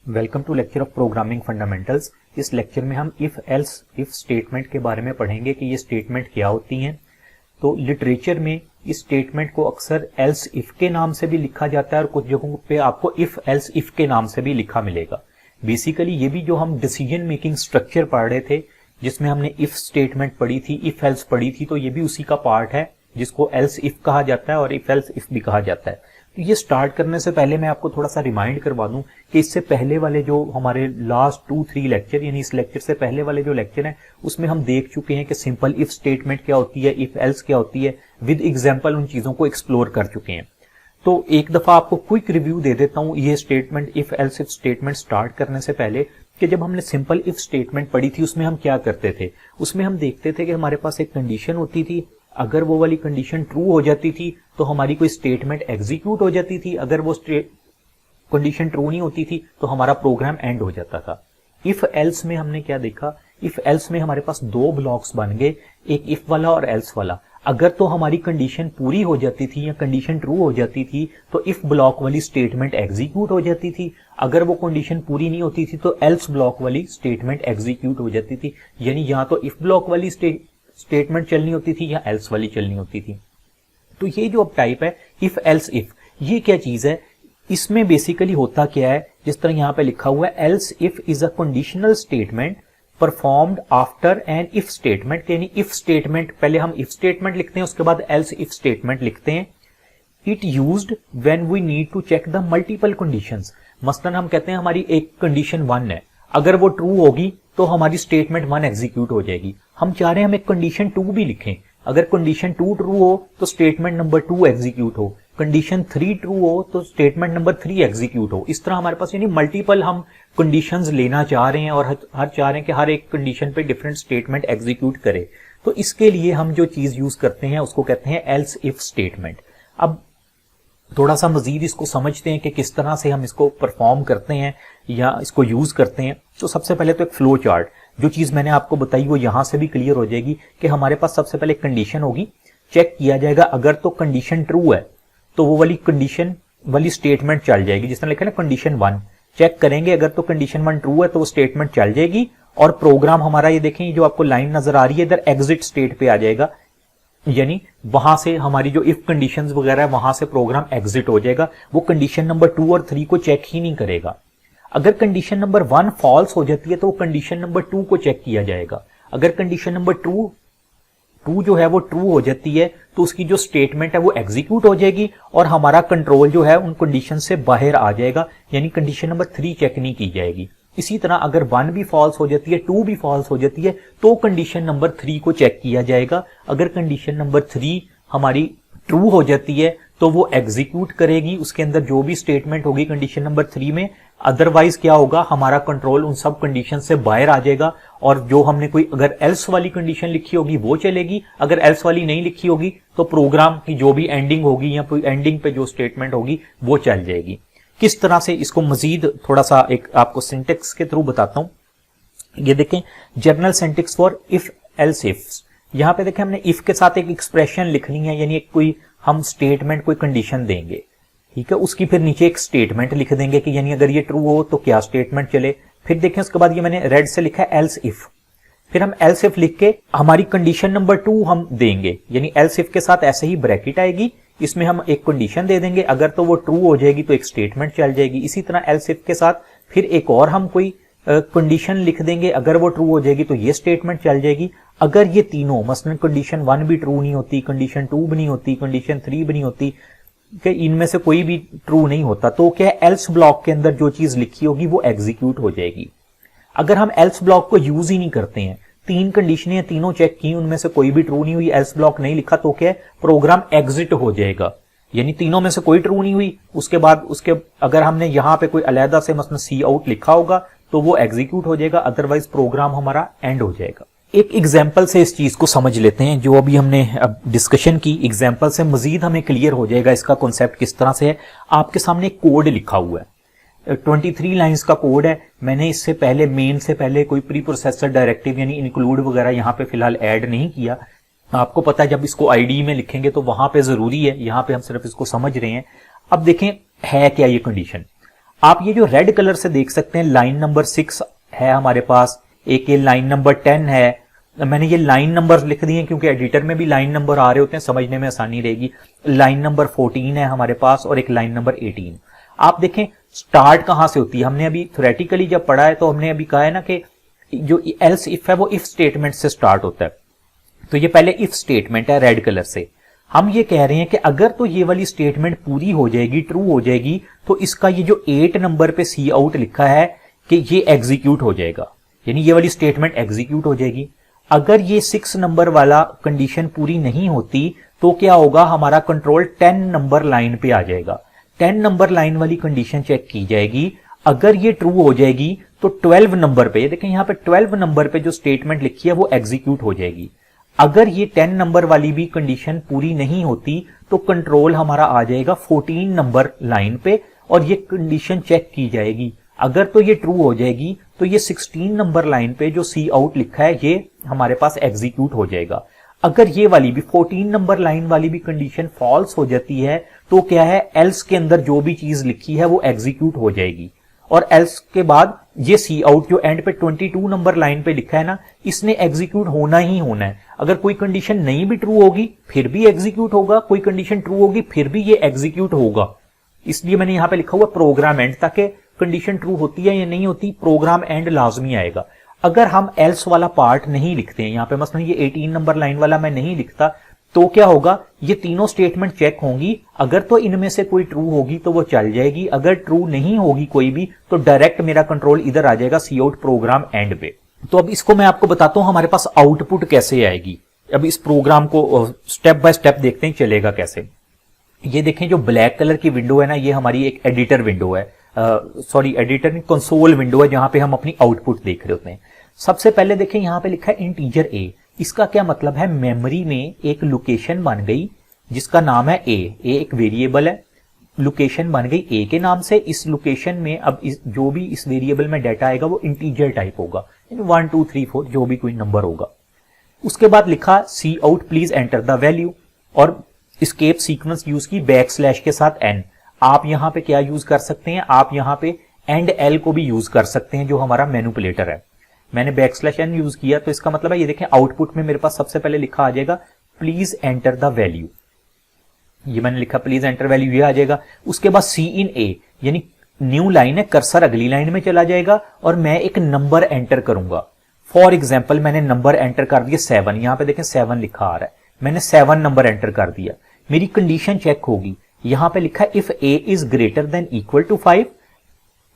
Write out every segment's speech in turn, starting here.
Welcome to lecture of programming fundamentals. इस lecture में हम इफ एल्स इफ स्टेटमेंट के बारे में पढ़ेंगे कि ये स्टेटमेंट क्या होती हैं। तो लिटरेचर में इस स्टेटमेंट को अक्सर एल्स इफ के नाम से भी लिखा जाता है और कुछ जगहों पे आपको इफ एल्स इफ के नाम से भी लिखा मिलेगा। बेसिकली ये भी जो हम डिसीजन मेकिंग स्ट्रक्चर पढ़ रहे थे जिसमें हमने इफ स्टेटमेंट पढ़ी थी, इफ एल्स पढ़ी थी, तो ये भी उसी का पार्ट है जिसको एल्स इफ कहा जाता है और इफ एल्स इफ भी कहा जाता है। तो ये स्टार्ट करने से पहले मैं आपको थोड़ा सा रिमाइंड करवा दूं कि इससे पहले वाले जो हमारे लास्ट 2-3 लेक्चर यानी इस लेक्चर से पहले वाले जो लेक्चर हैं उसमें हम देख चुके हैं कि सिंपल इफ स्टेटमेंट क्या होती है, इफ एल्स क्या होती है, विद एग्जांपल उन चीजों को एक्सप्लोर कर चुके हैं। तो एक दफा आपको क्विक रिव्यू दे देता हूं ये statement if else if statement start करने से पहले कि जब हमने सिंपल इफ स्टेटमेंट पढ़ी थी उसमें हम क्या करते थे। उसमें हम देखते थे कि हमारे पास एक कंडीशन होती थी, अगर वो वाली कंडीशन ट्रू हो जाती थी तो हमारी कोई स्टेटमेंट एग्जीक्यूट हो जाती थी, अगर वो कंडीशन ट्रू नहीं होती थी तो हमारा प्रोग्राम एंड हो जाता था। इफ एल्स में हमने क्या देखा, इफ एल्स में हमारे पास दो ब्लॉक्स बन गए, एक इफ वाला और एल्स वाला। अगर तो हमारी कंडीशन पूरी हो जाती थी या कंडीशन ट्रू हो जाती थी तो इफ ब्लॉक वाली स्टेटमेंट एग्जीक्यूट हो जाती थी, अगर वो कंडीशन पूरी नहीं होती थी तो एल्स ब्लॉक वाली स्टेटमेंट एग्जीक्यूट हो जाती थी। यानी या तो इफ ब्लॉक वाली स्टेटमेंट चलनी होती थी या एल्स वाली चलनी होती थी। तो ये जो अब टाइप है इफ एल्स इफ, ये क्या चीज है, इसमें बेसिकली होता क्या है, जिस तरह यहां पे लिखा हुआ है else if is a conditional statement performed after an if statement. यानी इफ स्टेटमेंट पहले हम इफ स्टेटमेंट लिखते हैं उसके बाद एल्स इफ स्टेटमेंट लिखते हैं। It used when we need to check the multiple conditions. मसलन हम कहते हैं हमारी एक कंडीशन 1 है, अगर वो ट्रू होगी तो हमारी स्टेटमेंट 1 एग्जीक्यूट हो जाएगी। हम चाह रहे हैं हम एक कंडीशन 2 भी लिखें, अगर कंडीशन 2 ट्रू हो तो स्टेटमेंट नंबर 2 एग्जीक्यूट हो, कंडीशन 3 ट्रू हो तो स्टेटमेंट नंबर 3 एग्जीक्यूट हो। इस तरह हमारे पास यानी मल्टीपल हम कंडीशंस लेना चाह रहे हैं और हर चाह रहे हैं कि हर एक कंडीशन पे डिफरेंट स्टेटमेंट एग्जीक्यूट करे। तो इसके लिए हम जो चीज यूज करते हैं उसको कहते हैं एल्स इफ स्टेटमेंट। अब थोड़ा सा मजीद इसको समझते हैं कि किस तरह से हम इसको परफॉर्म करते हैं या इसको यूज करते हैं। तो सबसे पहले तो एक फ्लो चार्ट, जो चीज मैंने आपको बताई वो यहां से भी क्लियर हो जाएगी कि हमारे पास सबसे पहले कंडीशन होगी, चेक किया जाएगा, अगर तो कंडीशन ट्रू है तो वो वाली कंडीशन वाली स्टेटमेंट चल जाएगी, जिस तरह लिखा है ना कंडीशन 1, चेक करेंगे, अगर तो कंडीशन 1 ट्रू है तो वो स्टेटमेंट चल जाएगी और प्रोग्राम हमारा ये देखें जो आपको लाइन नजर आ रही है इधर एग्जिट स्टेट पे आ जाएगा, यानी वहां से हमारी जो इफ कंडीशंस वगैरह है वहां से प्रोग्राम एग्जिट हो जाएगा। वो कंडीशन नंबर 2 और 3 को चेक ही नहीं करेगा। अगर कंडीशन नंबर 1 फॉल्स हो जाती है तो वो कंडीशन नंबर 2 को चेक किया जाएगा। अगर कंडीशन नंबर 2 जो है वो ट्रू हो जाती है तो उसकी जो स्टेटमेंट है वो एग्जीक्यूट हो जाएगी और हमारा कंट्रोल जो है उन कंडीशन से बाहर आ जाएगा, यानी कंडीशन नंबर 3 चेक नहीं की जाएगी। इसी तरह अगर 1 भी फॉल्स हो जाती है, 2 भी फॉल्स हो जाती है तो कंडीशन नंबर 3 को चेक किया जाएगा। अगर कंडीशन नंबर 3 हमारी ट्रू हो जाती है तो वो एग्जीक्यूट करेगी, उसके अंदर जो भी स्टेटमेंट होगी कंडीशन नंबर 3 में। अदरवाइज क्या होगा, हमारा कंट्रोल उन सब कंडीशन से बाहर आ जाएगा और जो हमने कोई अगर एल्स वाली कंडीशन लिखी होगी वो चलेगी, अगर एल्स वाली नहीं लिखी होगी तो प्रोग्राम की जो भी एंडिंग होगी या कोई एंडिंग पे जो स्टेटमेंट होगी वो चल जाएगी। किस तरह से इसको मजीद थोड़ा सा एक आपको सिंटेक्स के थ्रू बताता हूं। ये देखें general syntax for if else if. यहां पे देखें हमने इफ के साथ एक एक्सप्रेशन लिखनी है, यानी एक कोई हम स्टेटमेंट कोई कंडीशन देंगे, ठीक है, उसकी फिर नीचे एक स्टेटमेंट लिख देंगे कि यानी अगर ये ट्रू हो तो क्या स्टेटमेंट चले। फिर देखें उसके बाद ये मैंने रेड से लिखा है एल्स इफ, फिर हम एल्स इफ लिख के हमारी कंडीशन नंबर 2 हम देंगे, यानी एल्स इफ के साथ ऐसे ही ब्रैकेट आएगी, इसमें हम एक कंडीशन दे देंगे, अगर तो वो ट्रू हो जाएगी तो एक स्टेटमेंट चल जाएगी। इसी तरह एल्स इफ के साथ फिर एक और हम कोई कंडीशन लिख देंगे, अगर वो ट्रू हो जाएगी तो ये स्टेटमेंट चल जाएगी। अगर ये तीनों मसलन कंडीशन 1 भी ट्रू नहीं होती, कंडीशन 2 भी नहीं होती, कंडीशन 3 भी नहीं होती, कि इनमें से कोई भी ट्रू नहीं होता तो क्या एल्स ब्लॉक के अंदर जो चीज लिखी होगी वो एग्जीक्यूट हो जाएगी। अगर हम एल्स ब्लॉक को यूज ही नहीं करते हैं, 3 कंडीशनें तीनों चेक की, उनमें से कोई भी ट्रू नहीं हुई, एल्स ब्लॉक नहीं लिखा, तो क्या प्रोग्राम एग्जिट हो जाएगा, यानी तीनों में से कोई ट्रू नहीं हुई। उसके बाद उसके अगर हमने यहां पे कोई अलहदा से मसलन सी आउट लिखा होगा तो वो एग्जीक्यूट हो जाएगा, अदरवाइज प्रोग्राम हमारा एंड हो जाएगा। एक एग्जाम्पल से इस चीज को समझ लेते हैं, जो अभी हमने अब डिस्कशन की, एग्जाम्पल से मजीद हमें क्लियर हो जाएगा इसका कॉन्सेप्ट किस तरह से है। आपके सामने कोड लिखा हुआ है, 23 लाइंस का कोड है। मैंने इससे पहले मेन से पहले कोई प्री प्रोसेसर डायरेक्टिव यानी इंक्लूड वगैरह यहाँ पे फिलहाल ऐड नहीं किया। आपको पता है जब इसको आईडी में लिखेंगे तो वहां पे जरूरी है, यहाँ पे हम सिर्फ इसको समझ रहे हैं। अब देखें है क्या ये कंडीशन, आप ये जो रेड कलर से देख सकते हैं लाइन नंबर 6 है हमारे पास, एक ये लाइन नंबर 10 है। मैंने ये लाइन नंबर लिख दिए क्योंकि एडिटर में भी लाइन नंबर आ रहे होते हैं, समझने में आसानी रहेगी। लाइन नंबर 14 है हमारे पास और एक लाइन नंबर 18। आप देखें स्टार्ट कहां से होती है, हमने अभी थ्योरेटिकली जब पढ़ा है तो हमने अभी कहा है ना कि जो एल्स इफ है वो इफ स्टेटमेंट से स्टार्ट होता है। तो ये पहले इफ स्टेटमेंट है रेड कलर से। हम ये कह रहे हैं कि अगर तो ये वाली स्टेटमेंट पूरी हो जाएगी, ट्रू हो जाएगी, तो इसका ये जो 8 नंबर पे सी आउट लिखा है कि ये एग्जीक्यूट हो जाएगा, यानी ये वाली स्टेटमेंट एग्जीक्यूट हो जाएगी। अगर ये 6 नंबर वाला कंडीशन पूरी नहीं होती तो क्या होगा, हमारा कंट्रोल 10 नंबर लाइन पे आ जाएगा। 10 नंबर लाइन वाली कंडीशन चेक की जाएगी। अगर ये ट्रू हो जाएगी तो 12 नंबर पे, देखें यहां पे 12 नंबर पे जो स्टेटमेंट लिखी है वो एग्जीक्यूट हो जाएगी। अगर ये 10 नंबर वाली भी कंडीशन पूरी नहीं होती तो कंट्रोल हमारा आ जाएगा 14 नंबर लाइन पे और ये कंडीशन चेक की जाएगी। अगर तो ये ट्रू हो जाएगी तो ये 16 नंबर लाइन पे जो सी आउट लिखा है ये हमारे पास एग्जीक्यूट हो जाएगा। अगर ये वाली भी 14 नंबर लाइन वाली भी कंडीशन फॉल्स हो जाती है तो क्या है, एल्स के अंदर जो भी चीज लिखी है वो एग्जीक्यूट हो जाएगी। और एल्स के बाद ये सी आउट जो एंड पे 22 नंबर लाइन पे लिखा है ना, इसने एग्जीक्यूट होना ही होना है। अगर कोई कंडीशन नहीं भी ट्रू होगी फिर भी एग्जीक्यूट होगा, कोई कंडीशन ट्रू होगी फिर भी ये एग्जीक्यूट होगा। इसलिए मैंने यहां पे लिखा हुआ प्रोग्राम एंड, ताकि कंडीशन ट्रू होती है या नहीं होती प्रोग्राम एंड लाजमी आएगा। अगर हम एल्स वाला पार्ट नहीं लिखते हैं, यहां पे मसलन ये 18 नंबर लाइन वाला मैं नहीं लिखता, तो क्या होगा, ये तीनों स्टेटमेंट चेक होंगी। अगर तो इनमें से कोई ट्रू होगी तो वो चल जाएगी, अगर ट्रू नहीं होगी कोई भी तो डायरेक्ट मेरा कंट्रोल इधर आ जाएगा सी आउट प्रोग्राम एंड पे। तो अब इसको मैं आपको बताता हूं हमारे पास आउटपुट कैसे आएगी। अब इस प्रोग्राम को स्टेप बाय स्टेप देखते हैं चलेगा कैसे। ये देखें जो ब्लैक कलर की विंडो है ना, ये हमारी एक एडिटर विंडो है, सॉरी एडिटर नहीं, कंसोल विंडो है, जहां पे हम अपनी आउटपुट देख रहे होते हैं। सबसे पहले देखें यहां पे लिखा है इंटीजर ए। इसका क्या मतलब है, मेमोरी में एक लोकेशन बन गई जिसका नाम है ए एक वेरिएबल है, लोकेशन बन गई ए के नाम से। इस लोकेशन में अब जो भी इस वेरिएबल में डाटा आएगा वो इंटीजर टाइप होगा, 1 2 3 4 जो भी कोई नंबर होगा। उसके बाद लिखा cout please enter the value और एस्केप सीक्वेंस यूज की बैकस्लैश के साथ एन। आप यहां पे क्या यूज कर सकते हैं, आप यहां पे एंड एल को भी यूज कर सकते हैं जो हमारा मैनिपुलेटर है। मैंने बैकस्लैश एन यूज किया तो इसका मतलब है ये देखें आउटपुट में मेरे पास सबसे पहले लिखा आ जाएगा प्लीज एंटर द वैल्यू। ये मैंने लिखा प्लीज एंटर वैल्यू, ये आ जाएगा। उसके बाद सी इन ए यानी न्यू लाइन है, कर्सर अगली लाइन में चला जाएगा और मैं एक नंबर एंटर करूंगा। फॉर एग्जाम्पल मैंने नंबर एंटर कर दिया 7, यहां पे देखें 7 लिखा आ रहा है, मैंने 7 नंबर एंटर कर दिया। मेरी कंडीशन चेक होगी, यहां पे लिखा है if A is greater than equal to 5।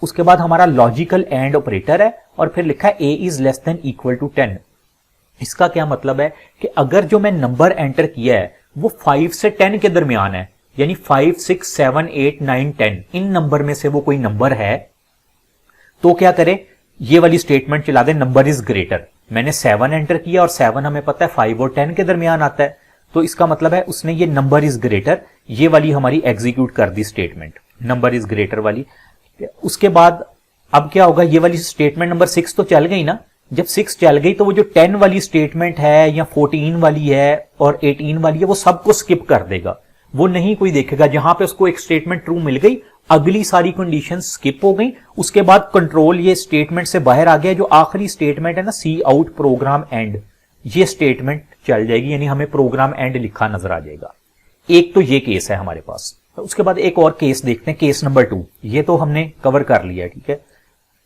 उसके बाद हमारा लॉजिकल एंड ऑपरेटर है और फिर लिखा है A is less than equal to 10। इसका क्या मतलब है कि अगर जो मैं नंबर एंटर किया है वो 5 से 10 के दरमियान है, यानी 5 6 7 8 9 10 इन नंबर में से वो कोई नंबर है, तो क्या करे, ये वाली स्टेटमेंट चला दे नंबर इज ग्रेटर। मैंने 7 एंटर किया और 7 हमें पता है 5 और 10 के दरमियान आता है, तो इसका मतलब है उसने ये नंबर इज ग्रेटर ये वाली हमारी एग्जीक्यूट कर दी स्टेटमेंट, नंबर इज ग्रेटर वाली। उसके बाद अब क्या होगा, ये वाली स्टेटमेंट नंबर 6 तो चल गई ना। जब 6 चल गई तो वो जो 10 वाली स्टेटमेंट है या 14 वाली है और 18 वाली है वो सबको स्किप कर देगा, वो नहीं कोई देखेगा। जहां पे उसको एक स्टेटमेंट ट्रू मिल गई अगली सारी कंडीशन स्किप हो गई। उसके बाद कंट्रोल ये स्टेटमेंट से बाहर आ गया, जो आखिरी स्टेटमेंट है ना सी आउट प्रोग्राम एंड, ये स्टेटमेंट चल जाएगी, यानी हमें प्रोग्राम एंड लिखा नजर आ जाएगा। एक तो ये केस है हमारे पास। उसके बाद एक और केस देखते हैं, केस नंबर 2। ये तो हमने कवर कर लिया, ठीक है।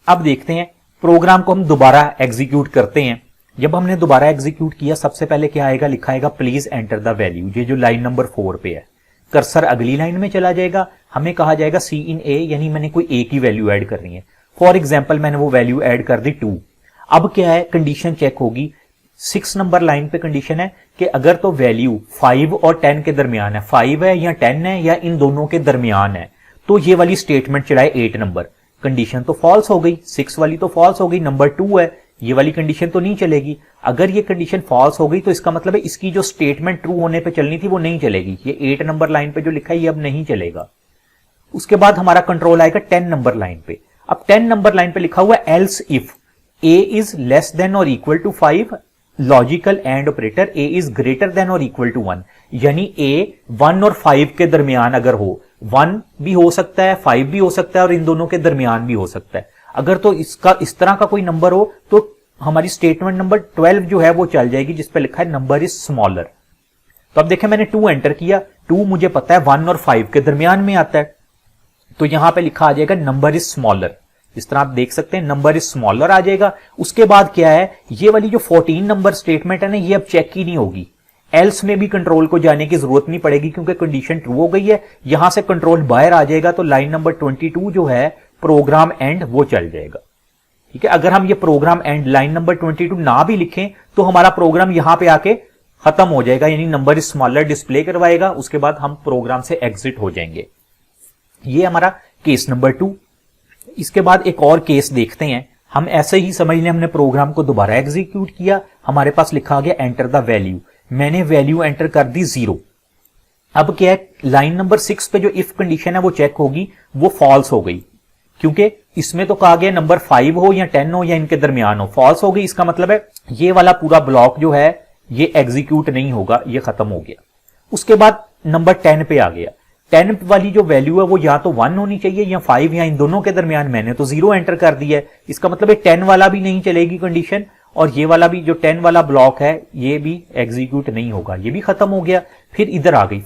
अब देखते हैं प्रोग्राम को हम दोबारा एग्जीक्यूट करते हैं। जब हमने दोबारा एग्जीक्यूट किया सबसे पहले क्या आएगा, लिखा आएगा प्लीज एंटर द वैल्यू, ये जो लाइन नंबर 4 पे है। कर्सर अगली लाइन में चला जाएगा, हमें कहा जाएगा सी इन ए, यानी मैंने कोई ए की वैल्यू ऐड करनी है। फॉर एग्जाम्पल मैंने वो वैल्यू ऐड कर दी 2। अब क्या है, कंडीशन चेक होगी। 6 नंबर लाइन पे कंडीशन है कि अगर तो वैल्यू 5 और 10 के दरमियान है, 5 है या 10 है या इन दोनों के दरमियान है, तो ये वाली स्टेटमेंट चलाए 8 नंबर। कंडीशन तो फॉल्स हो गई, 6 वाली तो फॉल्स हो गई, नंबर 2 है, ये वाली कंडीशन तो नहीं चलेगी। अगर ये कंडीशन फॉल्स हो गई तो इसका मतलब है इसकी जो स्टेटमेंट ट्रू होने पे चलनी थी वो नहीं चलेगी, ये 8 नंबर लाइन पे जो लिखा है ये अब नहीं चलेगा। उसके बाद हमारा कंट्रोल आएगा 10 नंबर लाइन पे। अब 10 नंबर लाइन पे लिखा हुआ है else if A is less than और equal to 5, logical and operator A is greater than और इक्वल टू 1, यानी ए 1 और 5 के दरमियान अगर हो 1 भी हो सकता है, 5 भी हो सकता है और इन दोनों के दरमियान भी हो सकता है। अगर तो इसका इस तरह का कोई नंबर हो तो हमारी स्टेटमेंट नंबर 12 जो है वो चल जाएगी, जिस पे लिखा है नंबर इज स्मॉलर। तो अब देखें मैंने 2 एंटर किया, 2 मुझे पता है 1 और 5 के दरमियान में आता है, तो यहां पे लिखा आ जाएगा नंबर इज स्मॉलर। इस तरह आप देख सकते हैं नंबर इज स्मॉलर आ जाएगा। उसके बाद क्या है, ये वाली जो 14 नंबर स्टेटमेंट है ना, ये अब चेक ही नहीं होगी, एल्स में भी कंट्रोल को जाने की जरूरत नहीं पड़ेगी क्योंकि कंडीशन ट्रू हो गई है। यहां से कंट्रोल बाहर आ जाएगा, तो लाइन नंबर 22 जो है प्रोग्राम एंड वो चल जाएगा। ठीक है, अगर हम ये प्रोग्राम एंड लाइन नंबर 22 ना भी लिखें तो हमारा प्रोग्राम यहां पे आके खत्म हो जाएगा, यानी नंबर इज स्मॉलर डिस्प्ले करवाएगा, उसके बाद हम प्रोग्राम से एग्जिट हो जाएंगे। ये हमारा केस नंबर 2। इसके बाद एक और केस देखते हैं। हम ऐसे ही समझ लें हमने प्रोग्राम को दोबारा एग्जीक्यूट किया, हमारे पास लिखा आ गया एंटर द वैल्यू, मैंने वैल्यू एंटर कर दी 0। अब क्या है, लाइन नंबर 6 पे जो इफ कंडीशन है वो चेक होगी, वो फॉल्स हो गई क्योंकि इसमें तो कहा गया नंबर 5 हो या 10 हो या इनके दरमियान हो, फॉल्स हो गई। इसका मतलब है ये वाला पूरा ब्लॉक जो है ये एग्जीक्यूट नहीं होगा, ये खत्म हो गया। उसके बाद नंबर 10 पे आ गया, 10 वाली जो वैल्यू है वो या तो 1 होनी चाहिए या 5 या इन दोनों के दरमियान, मैंने तो 0 एंटर कर दिया है। इसका मतलब है 10 वाला भी नहीं चलेगी कंडीशन, और ये वाला भी जो 10 वाला ब्लॉक है ये भी एग्जीक्यूट नहीं होगा, ये भी खत्म हो गया। फिर इधर आ गई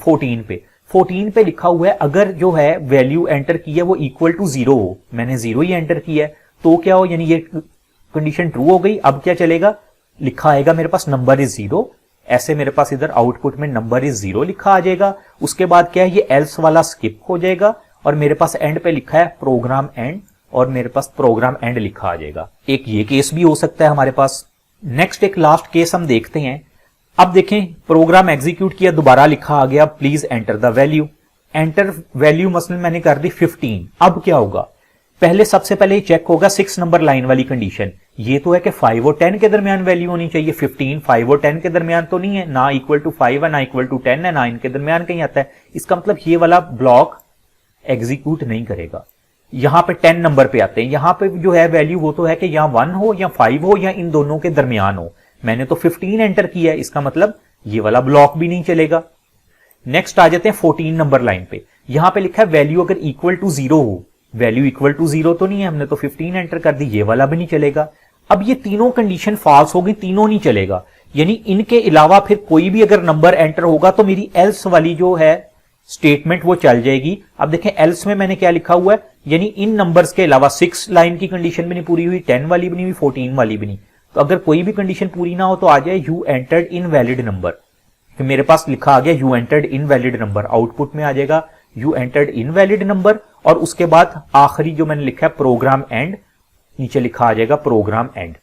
14 पे लिखा हुआ है अगर जो है वैल्यू एंटर की है वो इक्वल टू 0 हो, मैंने 0 ही एंटर किया है तो क्या हो, यानी ये कंडीशन ट्रू हो गई। अब क्या चलेगा, लिखा आएगा मेरे पास नंबर इज 0, ऐसे मेरे पास इधर आउटपुट में नंबर इज 0 लिखा आ जाएगा। उसके बाद क्या है, ये एल्स वाला स्किप हो जाएगा और मेरे पास एंड पे लिखा है प्रोग्राम एंड, और मेरे पास प्रोग्राम एंड लिखा आ जाएगा। एक ये केस भी हो सकता है हमारे पास। नेक्स्ट एक लास्ट केस हम देखते हैं। अब देखें प्रोग्राम एग्जीक्यूट किया, दोबारा लिखा आ गया please enter the value, enter value मसलन मैंने कर दी 15। अब क्या होगा, पहले सबसे पहले चेक होगा 6 नंबर लाइन वाली कंडीशन, ये तो है कि 5 और 10 के दरमियान वैल्यू होनी चाहिए। 15 5 और 10 के दरमियान तो नहीं है, ना इक्वल टू 5 है ना इक्वल टू 10 है, ना इनके दरमियान कहीं आता है। इसका मतलब ये वाला ब्लॉक एग्जीक्यूट नहीं करेगा। यहां पे 10 नंबर पे आते हैं, यहां पे जो है वैल्यू वो तो है कि या 1 हो या 5 हो या इन दोनों के दरमियान हो, मैंने तो 15 एंटर किया है, इसका मतलब ये वाला ब्लॉक भी नहीं चलेगा। नेक्स्ट आ जाते हैं 14 नंबर लाइन पे, यहां पे लिखा है वैल्यू अगर इक्वल टू 0 हो, वैल्यू इक्वल टू 0 तो नहीं है, हमने तो 15 एंटर कर दी, ये वाला भी नहीं चलेगा। अब ये तीनों कंडीशन फॉल्स हो गई, तीनों नहीं चलेगा, यानी इनके अलावा फिर कोई भी अगर नंबर एंटर होगा तो मेरी एल्स वाली जो है स्टेटमेंट वो चल जाएगी। अब देखें एल्स में मैंने क्या लिखा हुआ है, यानी इन नंबर्स के अलावा 6 लाइन की कंडीशन भी नहीं पूरी हुई, 10 वाली भी नहीं हुई, 14 वाली भी नहीं, तो अगर कोई भी कंडीशन पूरी ना हो तो आ जाए यू एंटर्ड इनवैलिड नंबर, तो मेरे पास लिखा आ गया you entered invalid number, output में आ जाएगा यू एंटर्ड इनवैलिड नंबर, और उसके बाद आखिरी जो मैंने लिखा है प्रोग्राम एंड, नीचे लिखा आ जाएगा प्रोग्राम एंड।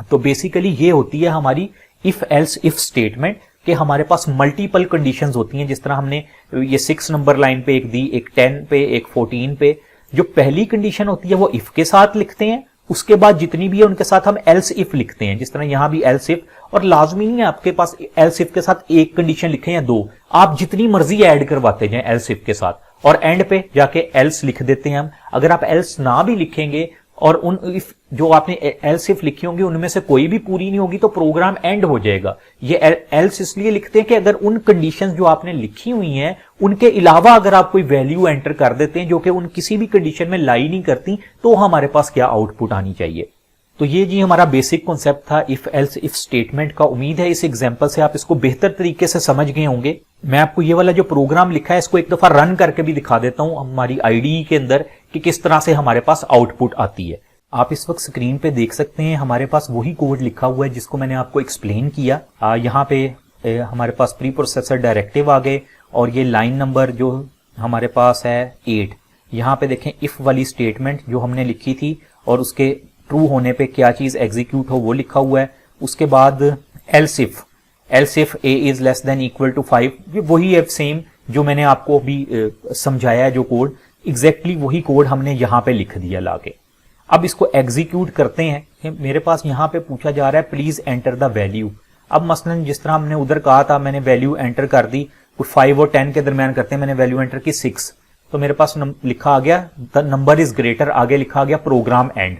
तो बेसिकली ये होती है हमारी इफ एल्स इफ स्टेटमेंट कि हमारे पास मल्टीपल कंडीशंस होती हैं, जिस तरह हमने ये 6 नंबर लाइन पे एक दी, एक 10 पे, एक 14 पे। जो पहली कंडीशन होती है वो इफ के साथ लिखते हैं, उसके बाद जितनी भी है उनके साथ हम एल्स इफ लिखते हैं, जिस तरह यहां भी एल्स इफ, और लाजमी नहीं है आपके पास एल्स इफ के साथ एक कंडीशन लिखें या 2, आप जितनी मर्जी ऐड करवाते जाएं एल्स इफ के साथ, और एंड पे जाके एल्स लिख देते हैं हम। अगर आप एल्स ना भी लिखेंगे और उन इफ जो आपने एल्स इफ लिखी होंगी उनमें से कोई भी पूरी नहीं होगी तो प्रोग्राम एंड हो जाएगा। ये एल्स इसलिए लिखते हैं कि अगर उन कंडीशंस जो आपने लिखी हुई हैं उनके अलावा अगर आप कोई वैल्यू एंटर कर देते हैं जो कि उन किसी भी कंडीशन में लाई नहीं करती, तो हमारे पास क्या आउटपुट आनी चाहिए। तो ये जी हमारा बेसिक कॉन्सेप्ट था इफ एल्स इफ स्टेटमेंट का। उम्मीद है इस एग्जांपल से आप इसको बेहतर तरीके से समझ गए होंगे। मैं आपको ये वाला जो प्रोग्राम लिखा है इसको एक दफा रन करके भी दिखा देता हूं हमारी आईडीई के अंदर कि किस तरह से हमारे पास आउटपुट आती है। आप इस वक्त स्क्रीन पे देख सकते हैं हमारे पास वही कोड लिखा हुआ है जिसको मैंने आपको एक्सप्लेन किया। यहाँ पे हमारे पास प्री प्रोसेसर डायरेक्टिव आ गए और ये लाइन नंबर जो हमारे पास है 8, यहाँ पे देखें इफ वाली स्टेटमेंट जो हमने लिखी थी और उसके ट्रू होने पे क्या चीज एग्जीक्यूट हो वो लिखा हुआ है। उसके बाद else if a is less than equal to 5, ये वही है सेम जो मैंने आपको अभी समझाया है जो कोड, एग्जैक्टली वही कोड हमने यहाँ पे लिख दिया लाके। अब इसको एग्जीक्यूट करते हैं। मेरे पास यहाँ पे पूछा जा रहा है प्लीज एंटर द वैल्यू। अब मसलन जिस तरह हमने उधर कहा था मैंने वैल्यू एंटर कर दी, 5 और 10 के दरमियान करते हैं, मैंने वैल्यू एंटर की 6, तो मेरे पास लिखा आ गया द नंबर इज ग्रेटर, आगे लिखा आ गया प्रोग्राम एंड।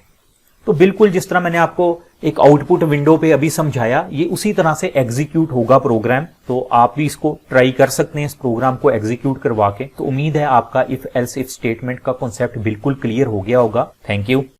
तो बिल्कुल जिस तरह मैंने आपको एक आउटपुट विंडो पे अभी समझाया, ये उसी तरह से एग्जीक्यूट होगा प्रोग्राम। तो आप भी इसको ट्राई कर सकते हैं, इस प्रोग्राम को एग्जीक्यूट करवा के। तो उम्मीद है आपका इफ एल्स इफ स्टेटमेंट का कॉन्सेप्ट बिल्कुल क्लियर हो गया होगा। Thank you.